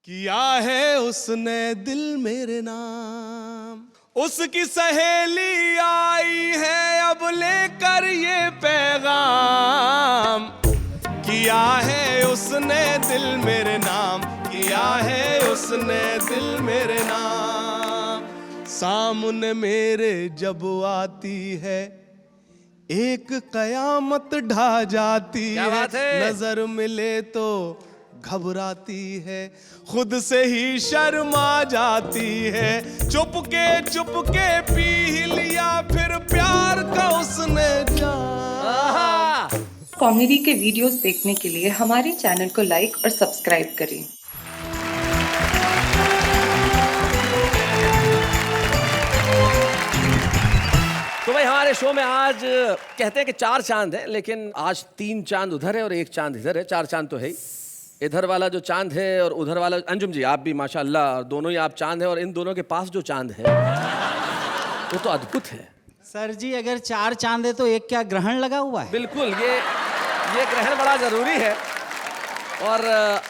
किया है उसने दिल मेरे नाम, उसकी सहेली आई है अब लेकर ये पैगाम। किया है उसने दिल मेरे नाम, किया है उसने दिल मेरे नाम। सामने मेरे जब आती है एक कयामत ढा जाती है, नजर मिले तो घबराती है, खुद से ही शर्मा जाती है। चुपके पी लिया फिर प्यार का उसने जाम। कॉमेडी के वीडियोस देखने के लिए हमारे चैनल को लाइक और सब्सक्राइब करें। तो भाई हमारे शो में आज कहते हैं कि 4 चांद है, लेकिन आज 3 चांद उधर है और 1 चांद इधर है। 4 चांद तो है ही। इधर वाला जो चांद है और उधर वाला, अंजुम जी आप भी माशाल्लाह दोनों ही आप चांद है, और इन दोनों के पास जो चांद है वो तो अद्भुत है। सर जी अगर 4 चांद है तो एक क्या ग्रहण लगा हुआ है? बिल्कुल, ये ग्रहण बड़ा जरूरी है। और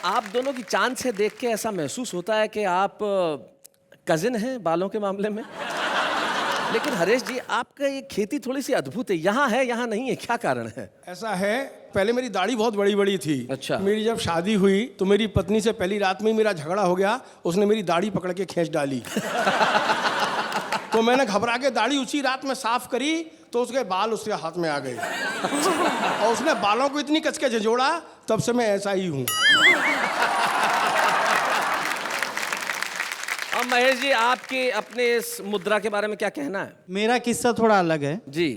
आप दोनों की चांद से देख के ऐसा महसूस होता है कि आप कजिन हैं बालों के मामले में। लेकिन हरेश जी आपका ये खेती थोड़ी सी अद्भुत है, यहाँ है यहाँ नहीं है, क्या कारण है? ऐसा है, पहले मेरी दाढ़ी बहुत बड़ी बड़ी थी। अच्छा। मेरी जब शादी हुई तो मेरी पत्नी से पहली रात में ही मेरा झगड़ा हो गया, उसने मेरी दाढ़ी पकड़ के खींच डाली। तो मैंने घबरा के दाढ़ी उसी रात में साफ करी तो उसके बाल उसके हाथ में आ गए। और उसने बालों को इतनी कस के झंझोड़ा, तब से मैं ऐसा ही हूँ। अब महेश जी आपके अपने इस मुद्रा के बारे में क्या कहना है? मेरा किस्सा थोड़ा अलग है जी।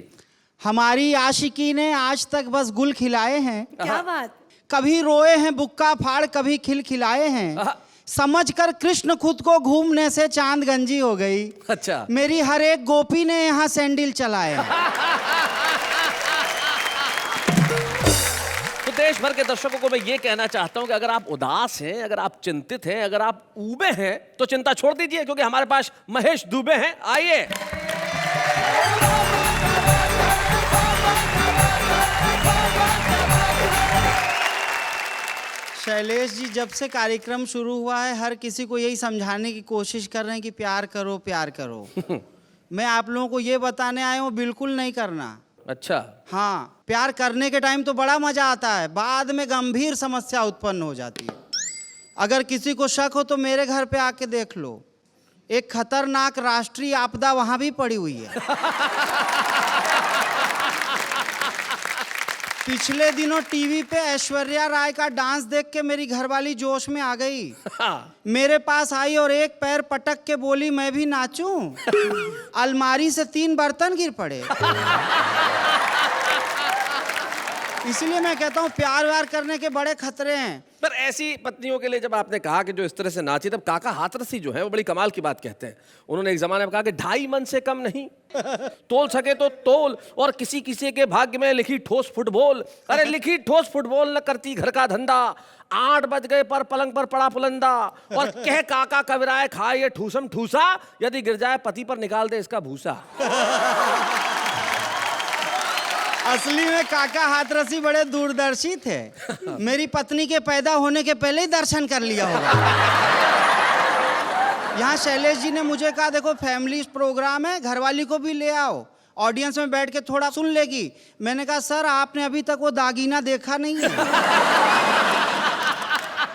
हमारी आशिकी ने आज तक बस गुल खिलाए हैं। क्या बात? कभी रोए हैं बुक्का फाड़, कभी खिलखिलाए हैं। समझकर कृष्ण खुद को घूमने से चांद गंजी हो गई। अच्छा। मेरी हर एक गोपी ने यहाँ सैंडल चलाया। तो देश भर के दर्शकों को मैं ये कहना चाहता हूं कि अगर आप उदास हैं, अगर आप चिंतित हैं, अगर आप ऊबे हैं तो चिंता छोड़ दीजिए, क्योंकि हमारे पास महेश दुबे हैं। आइए। शैलेश जी जब से कार्यक्रम शुरू हुआ है हर किसी को यही समझाने की कोशिश कर रहे हैं कि प्यार करो प्यार करो। मैं आप लोगों को ये बताने आया हूँ बिल्कुल नहीं करना। अच्छा। हाँ, प्यार करने के टाइम तो बड़ा मजा आता है, बाद में गंभीर समस्या उत्पन्न हो जाती है। अगर किसी को शक हो तो मेरे घर पे आके देख लो, एक खतरनाक राष्ट्रीय आपदा वहां भी पड़ी हुई है। पिछले दिनों टीवी पे ऐश्वर्या राय का डांस देख के मेरी घरवाली जोश में आ गई। मेरे पास आई और एक पैर पटक के बोली मैं भी नाचूं। अलमारी से 3 बर्तन गिर पड़े। इसलिए मैं कहता हूँ प्यार व्यार करने के बड़े खतरे हैं। पर ऐसी पत्नियों के लिए जब आपने कहा कि जो इस तरह से नाची, तब काका हाथरसी जो है वो बड़ी कमाल की बात कहते हैं। उन्होंने एक जमाने में कहा कि 2.5 मन से कम नहीं, तोल सके तो तोल, और किसी किसी के भाग्य में लिखी ठोस फुटबॉल। अरे लिखी ठोस फुटबॉल न करती घर का धंधा, 8 बज गए पर पलंग पर पड़ा पुलंदा, और कह काका कबराए खाए ये ठूसम ठूसा, यदि गिर जाए पति पर निकाल दे इसका भूसा। असली में काका हाथरसी बड़े दूरदर्शी थे। मेरी पत्नी के पैदा होने के पहले ही दर्शन कर लिया होगा। यहाँ शैलेश जी ने मुझे कहा देखो फैमिली प्रोग्राम है, घरवाली को भी ले आओ, ऑडियंस में बैठ के थोड़ा सुन लेगी। मैंने कहा सर आपने अभी तक वो दागीना देखा नहीं है।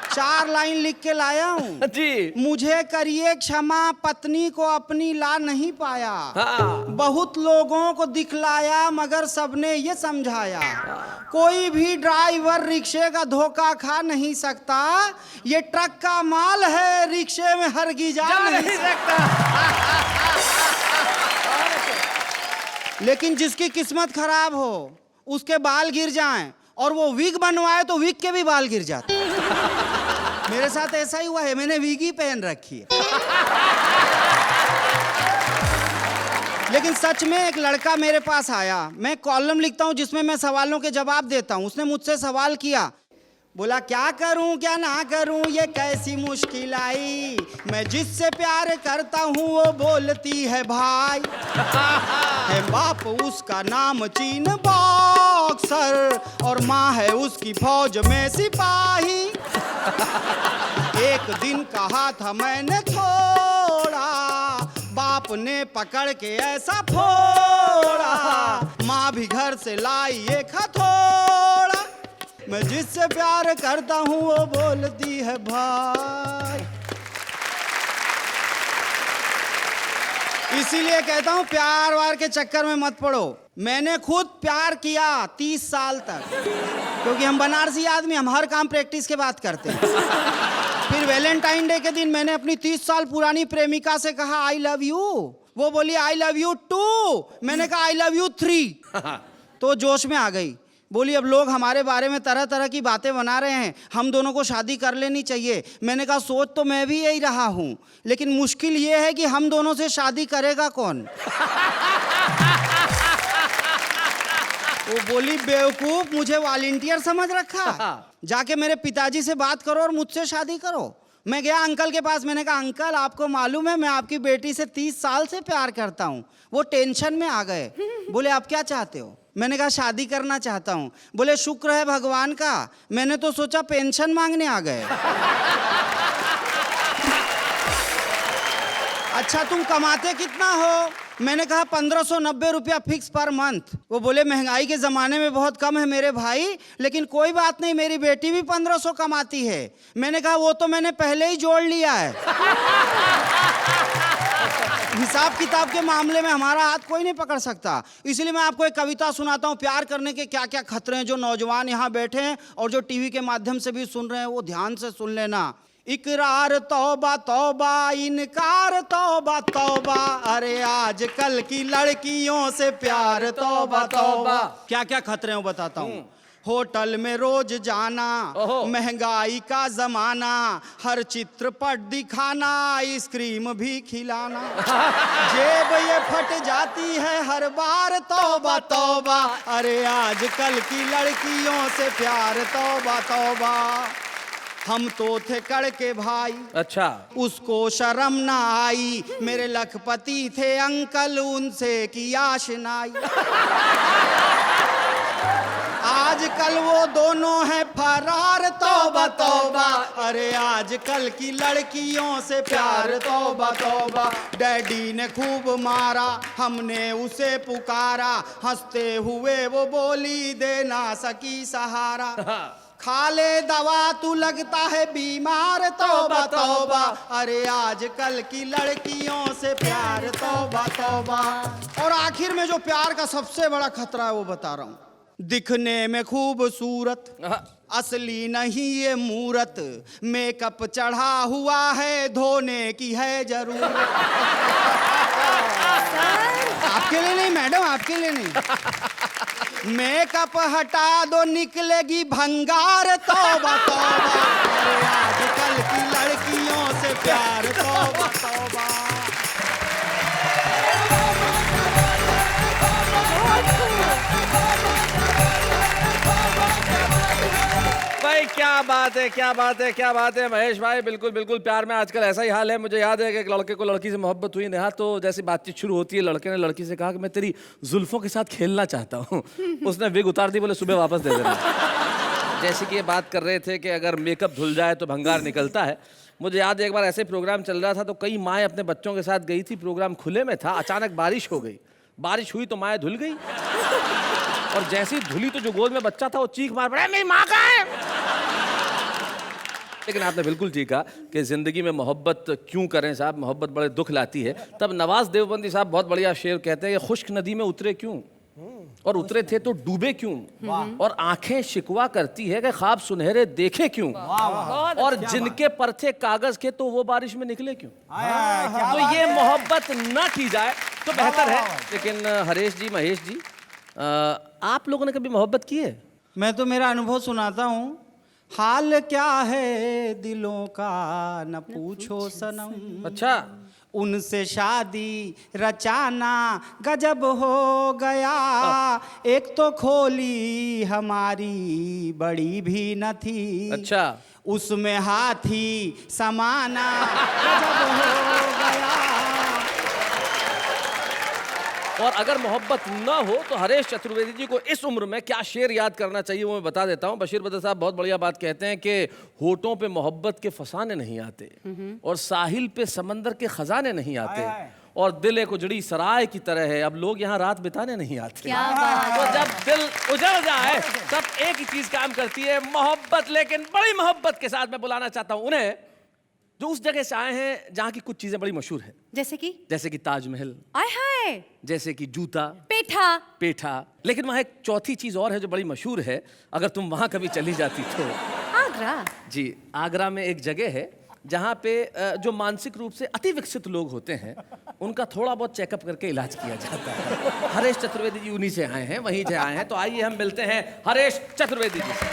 4 लाइन लिख के लाया हूँ जी। मुझे करिए क्षमा पत्नी को अपनी ला नहीं पाया। हाँ। बहुत लोगों को दिखलाया मगर सबने ये समझाया, कोई भी ड्राइवर रिक्शे का धोखा खा नहीं सकता, ये ट्रक का माल है रिक्शे में हरगिज जा नहीं सकता। लेकिन जिसकी किस्मत खराब हो, उसके बाल गिर जाएं और वो विग बनवाए तो विग के भी बाल गिर जाते। मेरे साथ ऐसा ही हुआ है, मैंने विग ही पहन रखी है। लेकिन सच में एक लड़का मेरे पास आया, मैं कॉलम लिखता हूँ जिसमें मैं सवालों के जवाब देता हूँ। उसने मुझसे सवाल किया, बोला क्या करूं क्या ना करूं ये कैसी मुश्किल आई, मैं जिससे प्यार करता हूं वो बोलती है भाई, है बाप उसका नाम चीन बॉक्सर और माँ है उसकी फौज में सिपाही। एक दिन कहा था मैंने थोड़ा, बाप ने पकड़ के ऐसा फोड़ा, माँ भी घर से लाई एक हथौड़ा। मैं जिससे प्यार करता हूँ वो बोलती है भाई। इसीलिए कहता हूँ प्यार वार के चक्कर में मत पड़ो। मैंने खुद प्यार किया 30 साल तक, क्योंकि हम बनारसी आदमी, हम हर काम प्रैक्टिस के बाद करते हैं। फिर वैलेंटाइन डे के दिन मैंने अपनी 30 साल पुरानी प्रेमिका से कहा आई लव यू। वो बोली आई लव यू 2। मैंने कहा आई लव यू 3। तो जोश में आ गई, बोली अब लोग हमारे बारे में तरह तरह की बातें बना रहे हैं, हम दोनों को शादी कर लेनी चाहिए। मैंने कहा सोच तो मैं भी यही रहा हूँ, लेकिन मुश्किल ये है कि हम दोनों से शादी करेगा कौन। वो बोली बेवकूफ, मुझे वॉलंटियर समझ रखा, जाके मेरे पिताजी से बात करो और मुझसे शादी करो। मैं गया अंकल के पास, मैंने कहा अंकल आपको मालूम है मैं आपकी बेटी से 30 साल से प्यार करता हूँ। वो टेंशन में आ गए, बोले आप क्या चाहते हो। मैंने कहा शादी करना चाहता हूँ। बोले शुक्र है भगवान का, मैंने तो सोचा पेंशन मांगने आ गए। अच्छा तुम कमाते कितना हो। मैंने कहा 1590 रुपया फिक्स पर मंथ। वो बोले महंगाई के ज़माने में बहुत कम है मेरे भाई, लेकिन कोई बात नहीं मेरी बेटी भी 1500 कमाती है। मैंने कहा वो तो मैंने पहले ही जोड़ लिया है। हिसाब किताब के मामले में हमारा हाथ कोई नहीं पकड़ सकता। इसलिए मैं आपको एक कविता सुनाता हूँ, प्यार करने के क्या क्या खतरे हैं। जो नौजवान यहाँ बैठे हैं और जो टीवी के माध्यम से भी सुन रहे हैं वो ध्यान से सुन लेना। इकरार तौबा तौबा, इनकार तौबा तौबा, अरे आजकल की लड़कियों से प्यार तौबा तौबा। क्या क्या खतरे हैं बताता हूँ। होटल में रोज जाना, महंगाई का जमाना, हर चित्रपट दिखाना, आइसक्रीम भी खिलाना, जेब ये फट जाती है हर बार तौबा तौबा, अरे आजकल की लड़कियों से प्यार तौबा तौबा। हम तो थे कड़के भाई, अच्छा उसको शर्म ना आई, मेरे लखपति थे अंकल उनसे की आशनाई। आजकल वो दोनों हैं फरार तौबा तौबा, अरे आजकल की लड़कियों से प्यार तौबा तौबा। डैडी ने खूब मारा, हमने उसे पुकारा, हंसते हुए वो बोली दे ना सकी सहारा। खा ले दवा तू लगता है बीमार तौबा तौबा, अरे आजकल की लड़कियों से प्यार तौबा तौबा। और आखिर में जो प्यार का सबसे बड़ा खतरा है वो बता रहा हूँ। दिखने में खूबसूरत, असली नहीं ये मूरत, मेकअप चढ़ा हुआ है धोने की है जरूरत। आपके लिए नहीं मैडम, आपके लिए नहीं। मेकअप हटा दो निकलेगी भंगार तौबा तौबा, अरे आजकल की लड़कियों से प्यार तौबा तौबा। भाई क्या बात है, क्या बात है, क्या बात है महेश भाई। बिल्कुल बिल्कुल, प्यार में आजकल ऐसा ही हाल है। मुझे याद है कि एक लड़के को लड़की से मोहब्बत हुई नेहा, तो जैसी बातचीत शुरू होती है लड़के ने लड़की से कहा कि मैं तेरी जुल्फों के साथ खेलना चाहता हूँ। उसने विग उतार दी, बोले सुबह वापस दे देना। जैसे कि ये बात कर रहे थे कि अगर मेकअप धुल जाए तो भंगार निकलता है। मुझे याद है एक बार ऐसे प्रोग्राम चल रहा था तो कई माएँ अपने बच्चों के साथ गई थी, प्रोग्राम खुले में था, अचानक बारिश हो गई। बारिश हुई तो माएँ धुल गई, और जैसे ही धुली तो जो गोद में बच्चा था वो चीख मार पड़ा मेरी माँ कहाँ है। लेकिन आपने बिल्कुल ठीक कहा कि ज़िंदगी में मोहब्बत क्यों करें साहब, मोहब्बत बड़े दुख लाती है। तब नवाज देवबंदी साहब बहुत बढ़िया शेर कहते हैं कि खुश्क नदी में उतरे क्यों, और उतरे थे तो डूबे क्यों, और आंखें शिकवा करती है कि ख्वाब सुनहरे देखे क्यों, और जिनके पर थे कागज के तो वो बारिश में निकले क्यों। तो ये मोहब्बत न की जाए तो बेहतर है। लेकिन हरेश जी, महेश जी, आप लोगों ने कभी मोहब्बत की है? मैं तो मेरा अनुभव सुनाता हूँ। हाल क्या है दिलों का न पूछो सनम, अच्छा, उनसे शादी रचाना गजब हो गया। एक तो खोली हमारी बड़ी भी न थी, अच्छा, उसमें हाथी समाना गजब हो गया। और अगर मोहब्बत ना हो तो हरेश चतुर्वेदी जी को इस उम्र में क्या शेर याद करना चाहिए वो मैं बता देता हूँ। बशीर बदर साहब बहुत बढ़िया बात कहते हैं कि होठों पे मोहब्बत के फसाने नहीं आते और साहिल पे समंदर के खजाने नहीं आते और दिल एक उजड़ी सराय की तरह है, अब लोग यहाँ रात बिताने नहीं आते। क्या बात तो जब दिल उजड़ जाए तब एक ही चीज काम करती है, मोहब्बत। लेकिन बड़ी मोहब्बत के साथ मैं बुलाना चाहता हूँ उन्हें जो उस जगह से आए हैं जहाँ की कुछ चीजें बड़ी मशहूर हैं, जैसे कि ताजमहल, आय हाय, जैसे कि जूता, पेठा। लेकिन वहाँ एक चौथी चीज और है जो बड़ी मशहूर है, अगर तुम वहाँ कभी चली जाती तो। आगरा। जी, आगरा में एक जगह है जहाँ पे जो मानसिक रूप से अति विकसित लोग होते हैं उनका थोड़ा बहुत चेकअप करके इलाज किया जाता है। हरेश चतुर्वेदी जी उन्हीं से आए हैं, वहीं से आए हैं। तो आइए हम मिलते हैं हरेश चतुर्वेदी जी से।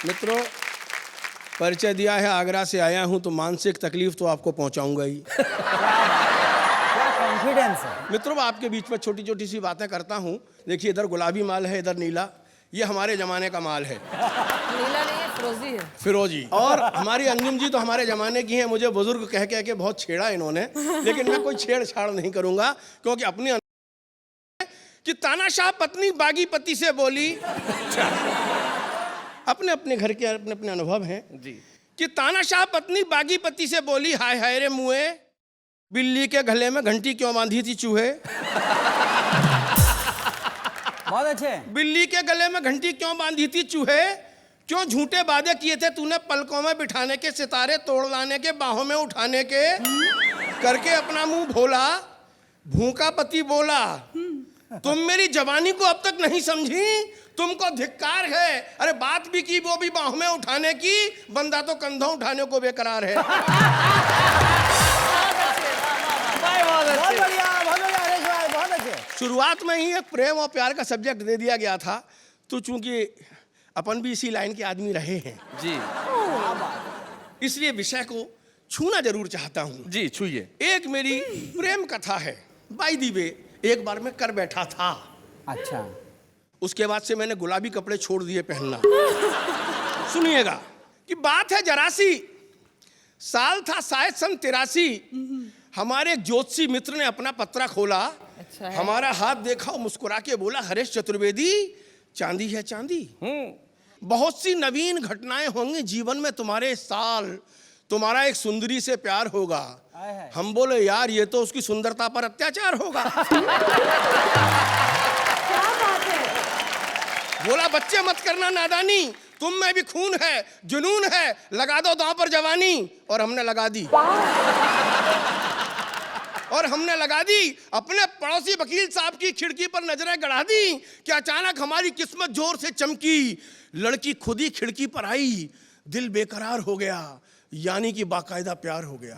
मित्रों, परिचय दिया है, आगरा से आया हूं तो मानसिक तकलीफ तो आपको पहुंचाऊंगा ही। कॉन्फिडेंस है। मित्रों, आपके बीच में छोटी छोटी सी बातें करता हूं। देखिए, इधर गुलाबी माल है, इधर नीला। ये हमारे जमाने का माल है, नीला नहीं है, फिरोजी है। फिरोजी। और हमारी अंजुम जी तो हमारे जमाने की हैं। मुझे बुजुर्ग कह कह के बहुत छेड़ा इन्होंने, लेकिन मैं कोई छेड़छाड़ नहीं करूंगा क्योंकि अपनी कि तानाशाह पत्नी बागी पति से बोली। अपने अपने घर के अपने अपने अनुभव हैं जी। कि तानाशाह पत्नी बागी पति से बोली, हाय हाय रे मुए, बिल्ली के गले में घंटी क्यों बांधी थी चूहे। बहुत अच्छे। बिल्ली के गले में घंटी क्यों बांधी थी चूहे, क्यों झूठे वादे किए थे तूने पलकों में बिठाने के, सितारे तोड़ लाने के, बाहों में उठाने के, करके अपना मुंह भोला। भूखा पति बोला, तुम मेरी जवानी को अब तक नहीं समझी, तुमको धिक्कार है। अरे बात भी की, वो भी बाहों में उठाने की, बंदा तो कंधों उठाने को बेकरार है। बहुत बढ़िया हरेश भाई, बहुत अच्छे। शुरुआत में ही एक प्रेम और प्यार का सब्जेक्ट दे दिया गया था, तो चूंकि अपन भी इसी लाइन के आदमी रहे हैं जी, इसलिए विषय को छूना जरूर चाहता हूँ। जी छूइए। एक मेरी प्रेम कथा है। बाय दी वे, एक बार मैं कर बैठा था। अच्छा। उसके बाद से मैंने गुलाबी कपड़े छोड़ दिए पहनना। सुनिएगा कि बात है जरा सी, साल था शायद सन 83। हमारे एक ज्योतिषी मित्र ने अपना पत्रा खोला। अच्छा है। हमारा हाथ देखा और मुस्कुरा के बोला, हरेश चतुर्वेदी, चांदी है चांदी। बहुत सी नवीन घटनाएं होंगी जीवन में तुम्हारे इस साल, तुम्हारा एक सुंदरी से प्यार होगा। हम बोले, यार ये तो उसकी सुंदरता पर अत्याचार होगा। क्या बात है? बोला, बच्चे मत करना नादानी, तुम में भी खून है, जुनून है, लगा दो दांव पर जवानी। और हमने लगा दी। और हमने लगा दी। अपने पड़ोसी वकील साहब की खिड़की पर नजरें गड़ा दी कि अचानक हमारी किस्मत जोर से चमकी। लड़की खुद ही खिड़की पर आई, दिल बेकरार हो गया, यानी कि बाकायदा प्यार हो गया।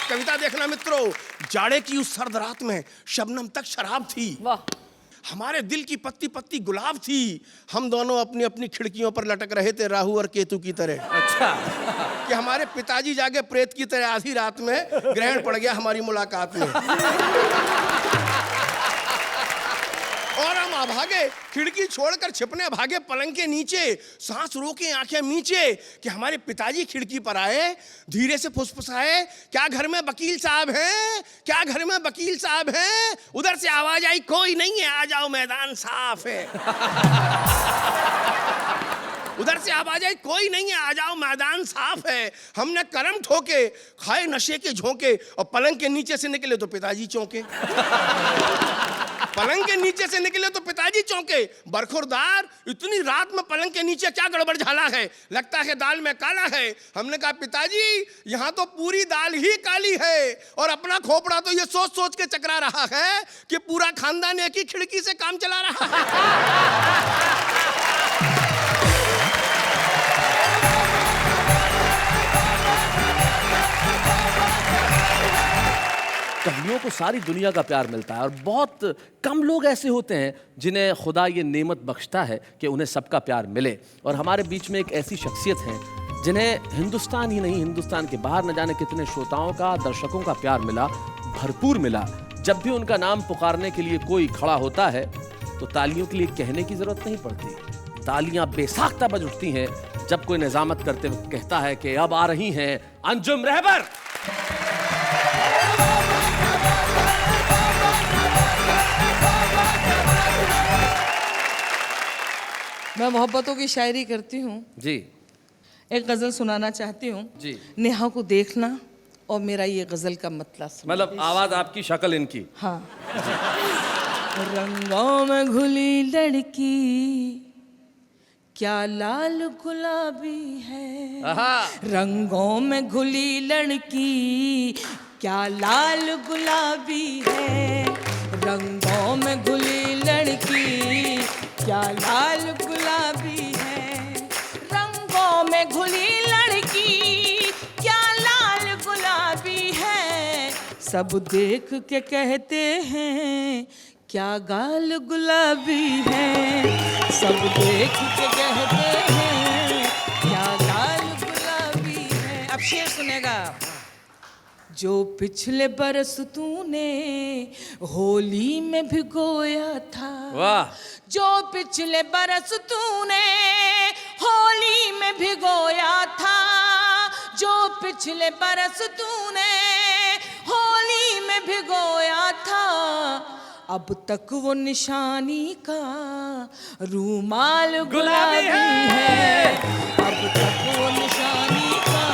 कविता देखना मित्रों, जाड़े की उस सर्द रात में शबनम तक शराब थी। वाह। हमारे दिल की पत्ती पत्ती गुलाब थी। हम दोनों अपनी अपनी खिड़कियों पर लटक रहे थे राहु और केतु की तरह। अच्छा। कि हमारे पिताजी जागे प्रेत की तरह आधी रात में, ग्रहण पड़ गया हमारी मुलाकात में। और हम भागे, खिड़की छोड़कर छिपने भागे पलंग के नीचे, सांस रोके आंखें नीचे कि हमारे पिताजी खिड़की पर आए, धीरे से फुसफुसाए, क्या घर में वकील साहब हैं, क्या घर में वकील साहब हैं। उधर से आवाज आई, कोई नहीं है, आ जाओ मैदान साफ है। उधर से आवाज आई, कोई नहीं है, आ जाओ मैदान साफ है। हमने करम ठोके, खाए नशे के झोंके, और पलंग के नीचे से निकले तो पिताजी चौंके। पलंग के नीचे से निकले तो पिताजी चौंके। बरखुरदार, इतनी रात में पलंग के नीचे क्या गड़बड़ झाला है, लगता है दाल में काला है। हमने कहा, पिताजी यहाँ तो पूरी दाल ही काली है। और अपना खोपड़ा तो ये सोच सोच के चकरा रहा है कि पूरा खानदान एक ही खिड़की से काम चला रहा है। कवियों को सारी दुनिया का प्यार मिलता है और बहुत कम लोग ऐसे होते हैं जिन्हें खुदा ये नेमत बख्शता है कि उन्हें सबका प्यार मिले। और हमारे बीच में एक ऐसी शख्सियत है जिन्हें हिंदुस्तान ही नहीं, हिंदुस्तान के बाहर न जाने कितने श्रोताओं का, दर्शकों का प्यार मिला, भरपूर मिला। जब भी उनका नाम पुकारने के लिए कोई खड़ा होता है तो तालियों के लिए कहने की जरूरत नहीं पड़ती, तालियां बेसाख्ता बज उठती हैं जब कोई निजामत करते वक्त कहता है कि अब आ रही हैं अंजुम रहबर। मैं मोहब्बतों की शायरी करती हूँ। जी एक गजल सुनाना चाहती हूँ। जी। नेहा को देखना और मेरा ये गजल का मतलब सुनना। मतलब आवाज आपकी, शक्ल इनकी। हाँ। रंगों में घुली लड़की क्या लाल गुलाबी है। आहा। रंगों में घुली लड़की क्या लाल गुलाबी है। रंगों में घुली लड़की क्या लाल गुलाबी है। रंगों में घुली लड़की क्या लाल गुलाबी है। सब देख के कहते हैं क्या गाल गुलाबी है। सब देख के कहते हैं क्या गाल गुलाबी है। अब शेर सुनेगा। जो पिछले बरस तूने होली में भिगोया था। वाह। जो पिछले बरस तूने होली में भिगोया था। जो पिछले बरस तूने होली में भिगोया था। अब तक वो निशानी का रूमाल गुलाबी है। अब तक वो निशानी का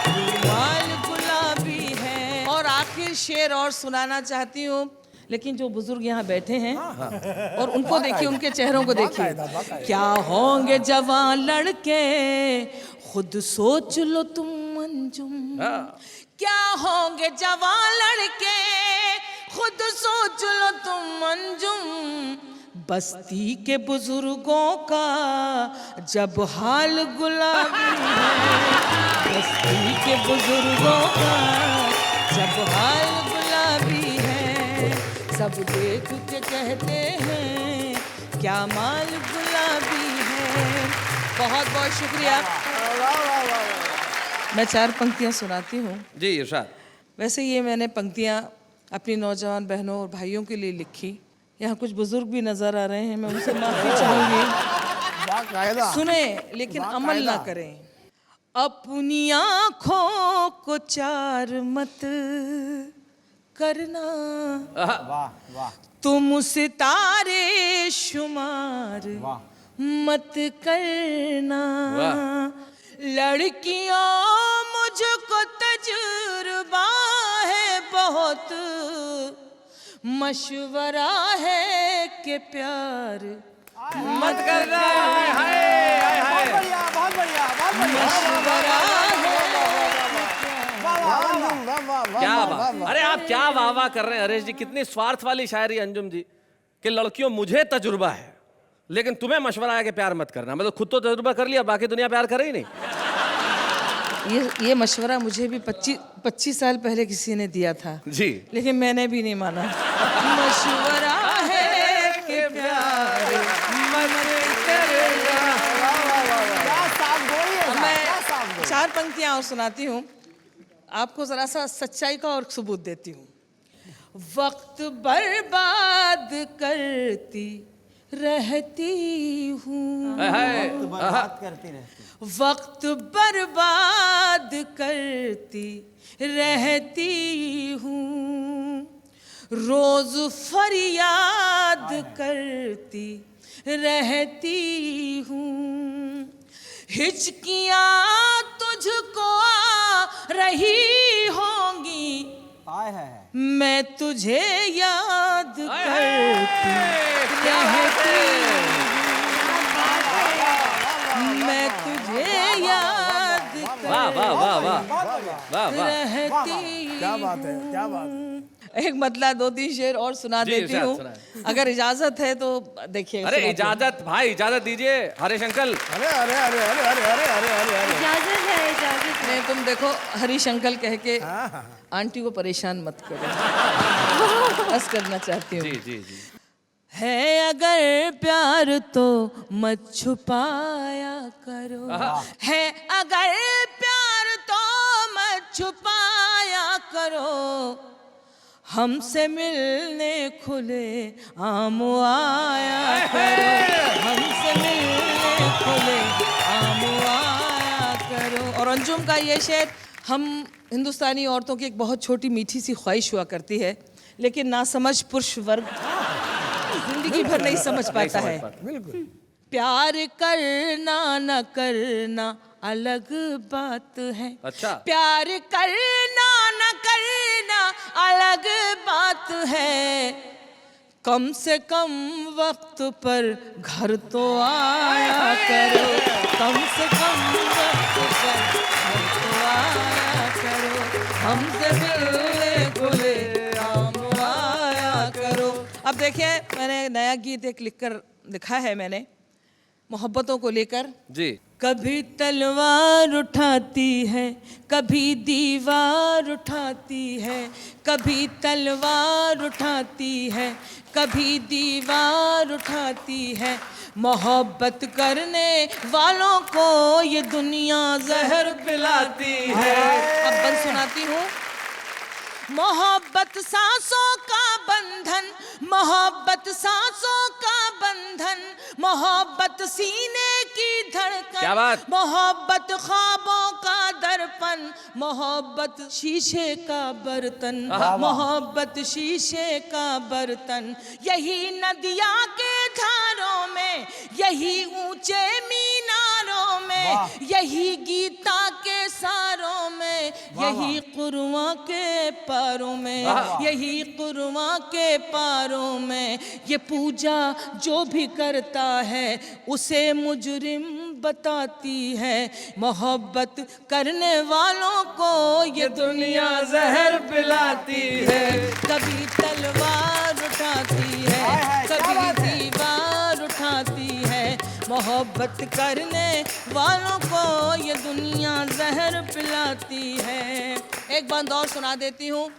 रूमाल गुलाबी है। और आखिर शेर और सुनाना चाहती हूँ, लेकिन जो बुजुर्ग यहाँ बैठे हैं और उनको देखिए, उनके चेहरों को देखिए। क्या होंगे जवान लड़के खुद सोच लो तुम अंजुम। क्या होंगे जवान लड़के खुद सोच लो तुम अंजुम। बस्ती के बुजुर्गों का जब हाल गुलाबी है। बस्ती के बुजुर्गों का जब हाल गुलाबी है। सब देख के कहते हैं क्या माल गुलाबी है। बहुत बहुत शुक्रिया। मैं 4 पंक्तियां सुनाती हूँ। जी इरशाद। वैसे ये मैंने पंक्तियां अपनी नौजवान बहनों और भाइयों के लिए लिखी। यहाँ कुछ बुजुर्ग भी नजर आ रहे हैं, मैं उनसे माफी चाहूंगी। सुने लेकिन अमल ना करें। अपनी आँखों को चार मत करना। तुम सितारे शुमार मत करना। लड़कियों मुझको तजुर्बा है बहुत। मशवरा है कि प्यार मत करना। मशवरा है। क्या बात। अरे आप क्या वाह वाह कर रहे हैं हरीश जी। कितनी स्वार्थ वाली शायरी अंजुम जी कि लड़कियों मुझे तजुर्बा है लेकिन तुम्हें मशवरा है कि प्यार मत करना। मतलब खुद तो तजुर्बा कर लिया, बाकी दुनिया प्यार करे ही नहीं। ये मशवरा मुझे भी 25 साल पहले किसी ने दिया था जी, लेकिन मैंने भी नहीं माना। मशवरा है कि प्यार मत करना। मैं 4 पंक्तियां और सुनाती हूँ, आपको जरा सा सच्चाई का और सबूत देती हूँ। वक्त बर्बाद करती रहती हूँ। वक्त बर्बाद करती रहती हूँ। रोज फरियाद करती रहती हूँ। हिचकियाँ तुझको आ रही होंगी। मैं तुझे याद करती रहती हूँ। मैं तुझे याद रहती। क्या बात है, क्या बात है। एक मतलब 2-3 शेर और सुना जी, देती हूँ, अगर इजाजत है तो देखिए। अरे इजाजत भाई, इजाजत दीजिए हरीश अंकल। अरे अरे अरे अरे अरे अरे अरे अरे इजाजत है, इजाजत है। तुम देखो हरीश अंकल कह के आंटी को परेशान मत करो। बस करना चाहती हूँ। जी जी जी। है अगर प्यार तो मत छुपाया करो। है अगर प्यार तो मत छुपाया करो। हमसे मिलने खुले आम आया करो, हमसे मिलने खुले आम आया करो। और अंजुम का ये शेर, हम हिंदुस्तानी औरतों की एक बहुत छोटी मीठी सी ख्वाहिश हुआ करती है, लेकिन नासमझ पुरुष वर्ग जिंदगी भर नहीं समझ पाता है। प्यार करना न करना अलग बात है। अच्छा। प्यार करना न करना अलग बात है, कम से कम वक्त पर घर तो आया करो, कम से कम वक्त पर घर तो आया करो, हमसे मिलने खुले आम आया करो। अब देखिए, मैंने नया गीत एक लिखा है मैंने मोहब्बतों को लेकर जी। कभी तलवार उठाती है, कभी दीवार उठाती है, कभी तलवार उठाती है, कभी दीवार उठाती है, मोहब्बत करने वालों को ये दुनिया जहर पिलाती है। अब बंद सुनाती हूँ। मोहब्बत सांसों का बंधन, मोहब्बत सांसों का बंधन, मोहब्बत सीने की धड़कन, क्या बात? मोहब्बत ख्वाबों का दर्पण, मोहब्बत शीशे का बर्तन, मोहब्बत शीशे का बर्तन, यही नदिया के धारों में, यही ऊंचे मीनारों में, यही गीता के सारों में, यही कुरआन के पारों में, यही कुरआन के पारों में, ये पूजा जो भी करता है उसे मुजरिम बताती है, मोहब्बत करने वालों को ये दुनिया जहर पिलाती है। कभी तलवार उठाती है, कभी दीवार उठाती है, मोहब्बत करने वालों को ये दुनिया जहर पिलाती है। एक बात और सुना देती हूँ।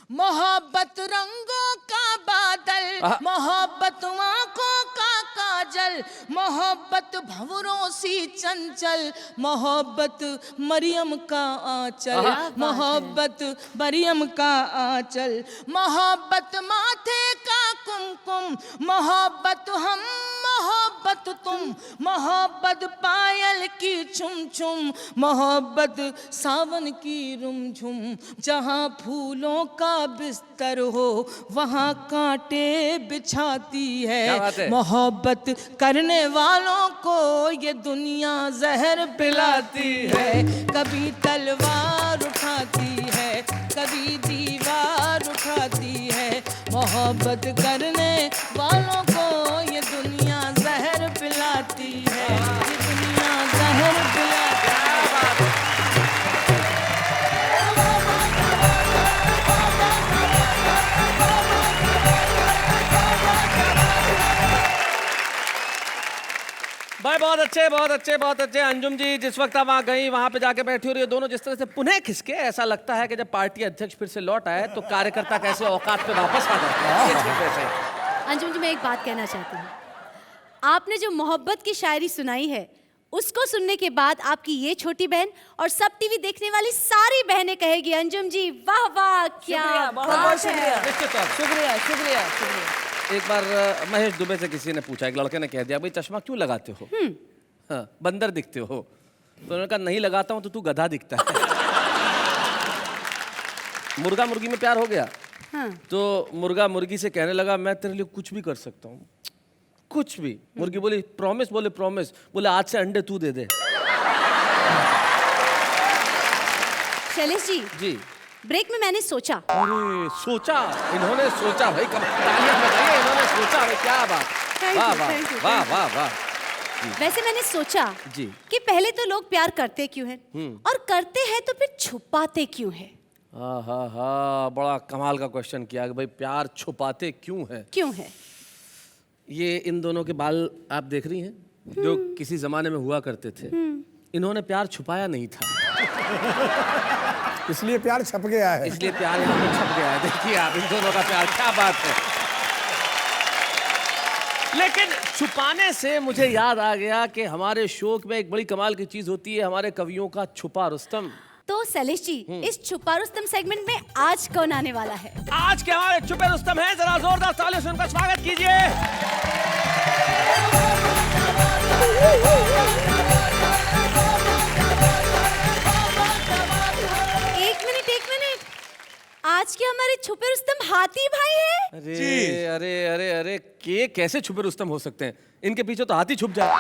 मोहब्बत रंगों का बादल, मोहब्बत आँखों का काजल, मोहब्बत भंवरों सी चंचल, मोहब्बत मरियम का आंचल, मोहब्बत मरियम का आंचल, मोहब्बत माथे का कुमकुम, मोहब्बत हम, मोहब्बत तुम, मोहब्बत पायल की छुम छुम, मोहब्बत सावन की रुमझुम, जहाँ फूलों का बिस्तर हो वहाँ कांटे बिछाती है, मोहब्बत करने वालों को ये दुनिया जहर पिलाती है। कभी तलवार उठाती है, कभी दीवार उठाती है, मोहब्बत करने वालों को ये दुनिया जहर पिलाती है, ये दुनिया जहर पिलाती है। भाई बहुत अच्छे, बहुत अच्छे, बहुत अच्छे। अंजुम जी जिस वक्त आप वहाँ गई, वहाँ पे जाके बैठी हो रही है, दोनों जिस तरह से पुनः खिसके, ऐसा लगता है कि जब पार्टी अध्यक्ष फिर से लौट आए तो कार्यकर्ता कैसे औकात पे वापस आ जाते हैं। ये ठीक वैसे ही। अंजुम जी, मैं एक बात कहना चाहती हूँ। आपने जो मोहब्बत की शायरी सुनाई है, उसको सुनने के बाद आपकी ये छोटी बहन और सब टीवी देखने वाली सारी बहनें कहेगी, अंजुम जी वाह वाह, क्या बात है। शुक्रिया, शुक्रिया, शुक्रिया। एक बार महेश दुबे से किसी ने पूछा, एक लड़के ने कह दिया, भाई चश्मा क्यों लगाते हो? हाँ, बंदर दिखते हो। तो उन्होंने कहा नहीं लगाता हूँ तो तू गधा दिखता है। मुर्गा मुर्गी में प्यार हो गया। हाँ। तो मुर्गा मुर्गी से कहने लगा, मैं तेरे लिए कुछ भी कर सकता हूँ, कुछ भी। मुर्गी बोली प्रॉमिस? बोले प्रॉमिस। बोले आज से अंडे तू दे दे। शैलेश जी, जी। ब्रेक में मैंने सोचा। अरे सोचा, इन्होंने सोचा भाई, तालियां बजाइए, इन्होंने सोचा भाई, क्या बात। Thank वाह you, वाह thank you, वाह thank you. वाह वाह। वैसे मैंने सोचा जी। कि पहले तो लोग प्यार करते क्यों हैं, और करते हैं तो फिर छुपाते क्यों हैं? हाँ हाँ हाँ, बड़ा कमाल का क्वेश्चन किया कि भाई प्यार छुपाते क्यों है। क्यों है? ये इन दोनों के बाल आप देख रही हैं, जो किसी जमाने में हुआ करते थे। इन्होंने प्यार छुपाया नहीं था, इसलिए प्यार छप गया है। इसलिए प्यार यहाँ पे छप गया है। देखिए आप इन दोनों का प्यार, क्या बात है। लेकिन छुपाने से मुझे याद आ गया कि हमारे शो में एक बड़ी कमाल की चीज होती है, हमारे कवियों का छुपा रुस्तम। तो तो शैलेश जी, इस छुपा रुस्तम सेगमेंट में आज कौन आने वाला है? आज के हमारे छुपे रुस्तम हैं, जरा जोरदार तालियों से उनका स्वागत कीजिए। एक मिनट, आज के हमारे छुपे रुस्तम हाथी भाई है। अरे अरे अरे अरे, के कैसे छुपे रुस्तम हो सकते हैं? इनके पीछे तो हाथी छुप जाए।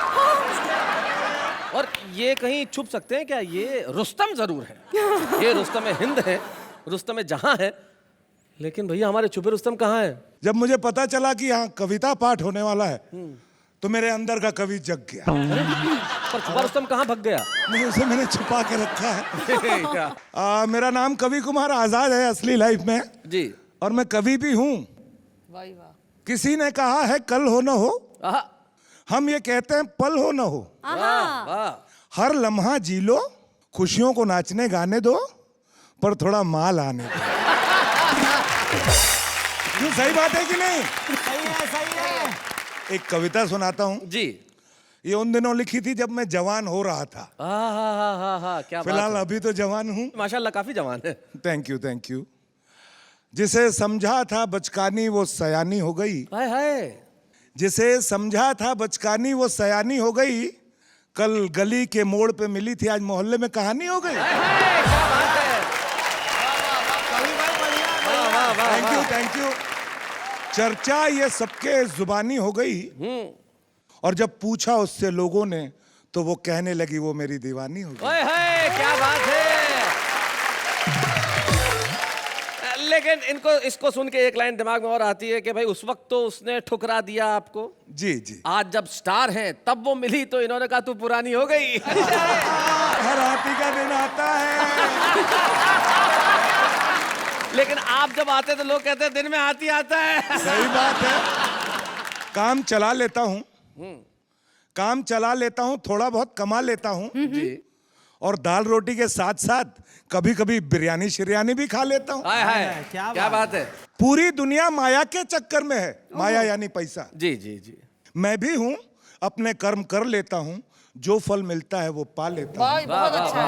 और ये कहीं छुप सकते हैं क्या? ये रुस्तम जरूर है, ये रुस्तम हिंद है, रुस्तम जहां है, लेकिन भैया हमारे छुपे रुस्तम कहाँ है? जब मुझे पता चला कि यहाँ कविता पाठ होने वाला है तो मेरे अंदर का कवि जग गया। पर छुपा रुस्तम कहाँ भग गया? नहीं, उसे मैंने छुपा के रखा है। क्या? मेरा नाम कवि कुमार आजाद है असली लाइफ में, जी। और मैं कवि भी हूँ। किसी ने कहा है कल हो न हो, आहा, हम ये कहते हैं पल हो न हो। वाह वाह। हर लम्हा जी लो, खुशियों को नाचने गाने दो, पर थोड़ा माल आने दो। क्यों, सही बात है कि नहीं? सही है। एक कविता सुनाता हूँ। जी। ये उन दिनों लिखी थी जब मैं जवान हो रहा था। क्या बात फिलहाल है। अभी तो जवान हूँ। माशाल्लाह काफी जवान है। Thank you thank you. जिसे समझा था बचकानी वो सयानी हो गई। हाय हाय। जिसे समझा था बचकानी वो सयानी हो गई। कल गली के मोड़ पे मिली थी, आज मोहल्ले में कहानी हो गई। Thank you. चर्चा ये सबके जुबानी हो गई, और जब पूछा उससे लोगों ने तो वो कहने लगी वो मेरी दीवानी हो गई। ओए हाय, क्या बात है। लेकिन इसको सुन के एक लाइन दिमाग में और आती है कि भाई उस वक्त तो उसने ठुकरा दिया आपको। जी जी। आज जब स्टार हैं तब वो मिली तो इन्होंने कहा तू पुरानी हो गई। हर हाथी का दिन आता है। लेकिन आप जब आते तो लोग कहते हैं दिन में हाथी आता है। सही बात है। काम चला लेता हूँ, थोड़ा बहुत कमा लेता हूँ जी। और दाल रोटी के साथ साथ कभी कभी बिरयानी शिरयानी भी खा लेता हूँ। हाय हाय, क्या बात है। पूरी दुनिया माया के चक्कर में है। माया यानी पैसा। जी जी जी। मैं भी हूँ, अपने कर्म कर लेता हूँ, जो फल मिलता है वो पा लेता हूँ। बहुत अच्छा है।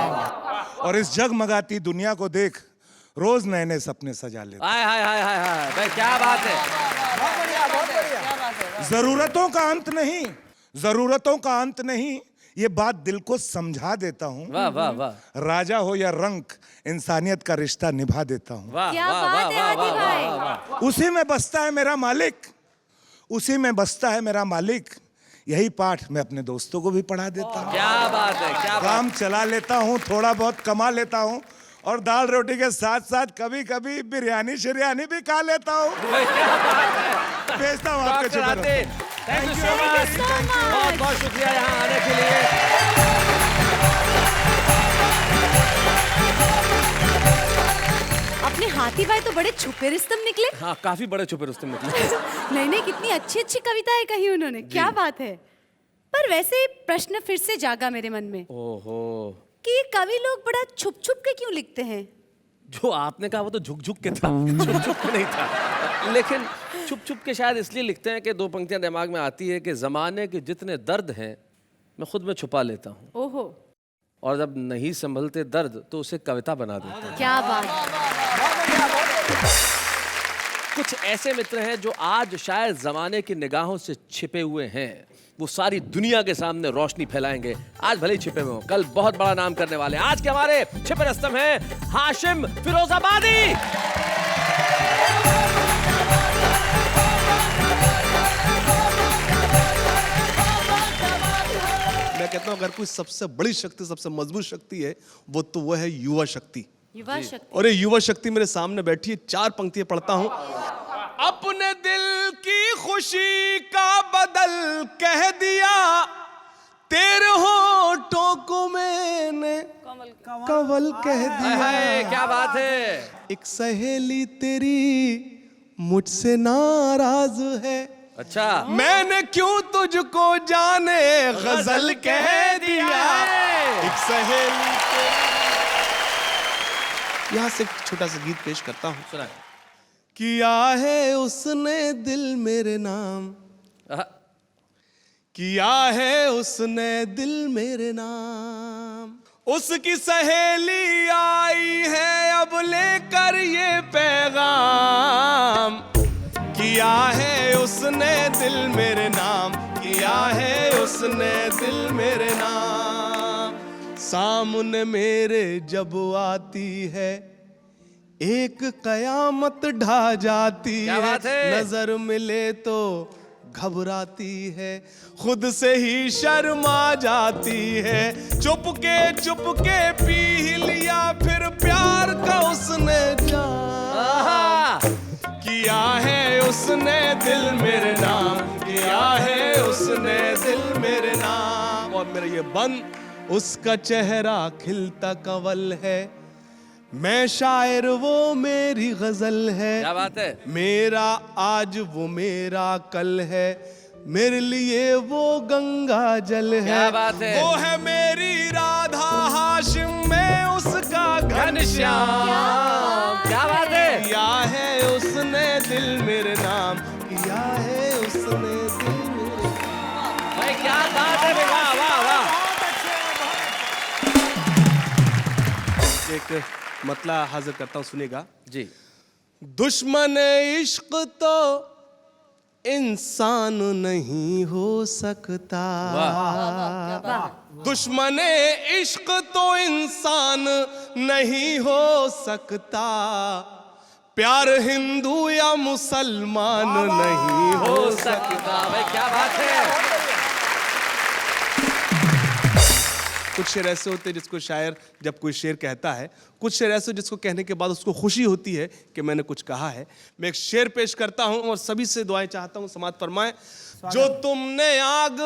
और इस जगमगाती दुनिया को देख रोज नए नए सपने सजा लेता हाय हाय हाय हाय हाय, भाई क्या बात है। हूँ। जरूरतों का अंत नहीं, ये बात दिल को समझा देता हूँ। वाह वाह वाह। राजा हो या रंक, इंसानियत का रिश्ता निभा देता हूँ। वाह क्या वाह बात वाह है वाह हाथी वाह भाई। वाह वाह। उसी में बसता है मेरा मालिक। यही पाठ मैं अपने दोस्तों को भी पढ़ा देता हूँ। क्या बात है, क्या बात। काम चला लेता हूँ, थोड़ा बहुत कमा लेता हूँ, और दाल रोटी के साथ साथ कभी कभी बिरयानी शिरयानी भी खा लेता हूँ। भेजता हूँ आपके डॉक्टर छुपे आते, थैंक यू सो मच। बहुत बहुत शुक्रिया यहाँ आने के लिए। अपने हाथी भाई तो बड़े छुपे रुस्तम निकले। हाँ, काफी बड़े छुपे रुस्तम निकले। नहीं, कितनी अच्छी अच्छी कविताएं कही उन्होंने, क्या बात है। पर वैसे प्रश्न फिर से जागा मेरे मन में ओहो, कि ये कवि लोग बड़ा छुप छुप के क्यों लिखते हैं? जो आपने कहा वो तो झुक झुक के था, छुप छुप के नहीं था। लेकिन छुप छुप के शायद इसलिए लिखते हैं कि दो पंक्तियां दिमाग में आती है कि जमाने के जितने दर्द हैं मैं खुद में छुपा लेता हूँ, ओहो, और जब नहीं संभलते दर्द तो उसे कविता बना देता हूँ। क्या बात। कुछ ऐसे मित्र हैं जो आज शायद जमाने की निगाहों से छिपे हुए हैं, वो सारी दुनिया के सामने रोशनी फैलाएंगे। आज भले ही छिपे हुए हों, कल बहुत बड़ा नाम करने वाले हैं। आज के हमारे छिपे रुस्तम हैं हाशिम फिरोजाबादी। मैं कहता हूँ अगर कोई सबसे बड़ी शक्ति, सबसे मजबूत शक्ति है, वो है युवा शक्ति। युवा शक्ति। और ये युवा शक्ति मेरे सामने बैठी है। 4 पंक्तियां पढ़ता हूँ। अपने दिल की खुशी का बदल कह दिया, तेरे होठों को मैंने कंवल कह दिया। हाय, क्या बात है। एक सहेली तेरी मुझसे नाराज है, अच्छा, मैंने क्यों तुझको जाने गजल कह दिया। एक सहेली तेरी। यहाँ से एक छोटा सा गीत पेश करता हूँ। सुना। किया है उसने दिल मेरे नाम, किया है उसने दिल मेरे नाम, उसकी सहेली आई है अब लेकर ये पैगाम, किया है उसने दिल मेरे नाम, किया है उसने दिल मेरे नाम। सामने मेरे जब आती है एक कयामत ढा जाती क्या है, बात है? नजर मिले तो घबराती है, खुद से ही शर्मा जाती है। चुपके पी लिया फिर प्यार का उसने जाम, किया है उसने दिल मेरे नाम, किया है उसने दिल मेरे नाम। और मेरा ये बंद उसका चेहरा खिलता कंवल है, मैं शायर वो मेरी गजल है। क्या बात है? मेरा आज वो मेरा कल है, मेरे लिए वो गंगा जल है। क्या बात है? वो है मेरी राधा हाशिम, मैं उसका घनश्याम। क्या बात है? किया है उसने दिल मेरे नाम, किया है उसने दिल मेरे नाम। भाई क्या बात है, वाह वाह वाह। एक मतला हाजिर करता हूं, सुनिएगा जी। दुश्मन इश्क तो इंसान नहीं हो सकता, दुश्मन इश्क तो इंसान नहीं हो सकता, प्यार हिंदू या मुसलमान नहीं हो सकता। भाई क्या बात है? कुछ शेर ऐसे होते हैं जिसको शायर जब कोई शेर कहता है, कुछ शेर ऐसे जिसको कहने के बाद उसको खुशी होती है कि मैंने कुछ कहा है। मैं एक शेर पेश करता हूं और सभी से दुआएं चाहता हूं, समाअत फरमाएं। जो तुमने आग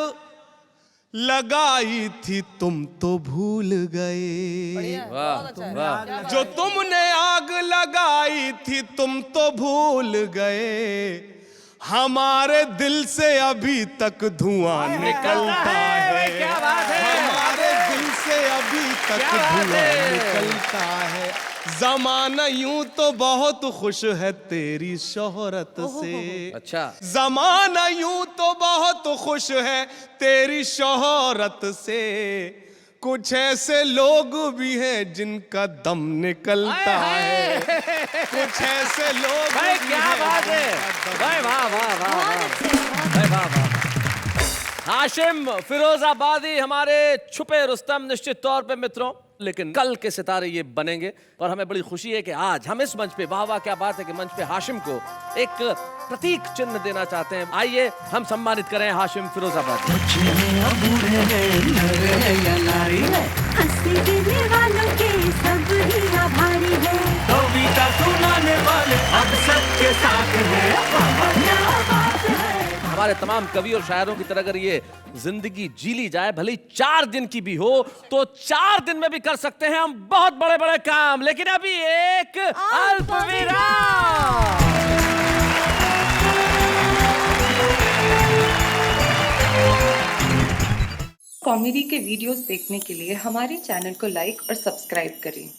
लगाई थी तुम तो भूल गए, वाह वाह। जो तुमने आग लगाई थी तुम तो भूल गए, हमारे दिल से अभी तक धुआं निकलता है। क्या बात है? हमारे दिल से अभी तक क्या बात धुआं है? निकलता है। जमाना यूं तो बहुत खुश है तेरी शोहरत से, अच्छा। जमाना यूं तो बहुत खुश है तेरी शोहरत से, कुछ ऐसे लोग भी हैं जिनका दम निकलता है, कुछ ऐसे लोग भाई भी क्या हैं बात है? जिनका दम भाई वाह वाह वाह वाह। भाई वाह वाह। हाशिम फिरोजाबादी हमारे छुपे रुस्तम निश्चित तौर पे मित्रों, लेकिन कल के सितारे ये बनेंगे। और हमें बड़ी खुशी है कि आज हम इस मंच पे, वाह वाह क्या बात है कि मंच पे हाशिम को एक प्रतीक चिन्ह देना चाहते हैं। आइए हम सम्मानित करें हाशिम फिरोजाबादी। हंसी देने वालों के सब ही आभारी है, कविता सुनाने वाले अब सबके साथ है, क्या बात है। हमारे तमाम कवि और शायरों की तरह अगर ये जिंदगी जी ली जाए, भले ही 4 दिन की भी हो, तो 4 दिन में भी कर सकते हैं हम बहुत बड़े बड़े काम। लेकिन अभी एक अल्प विराम। कॉमेडी के वीडियोस देखने के लिए हमारे चैनल को लाइक और सब्सक्राइब करें।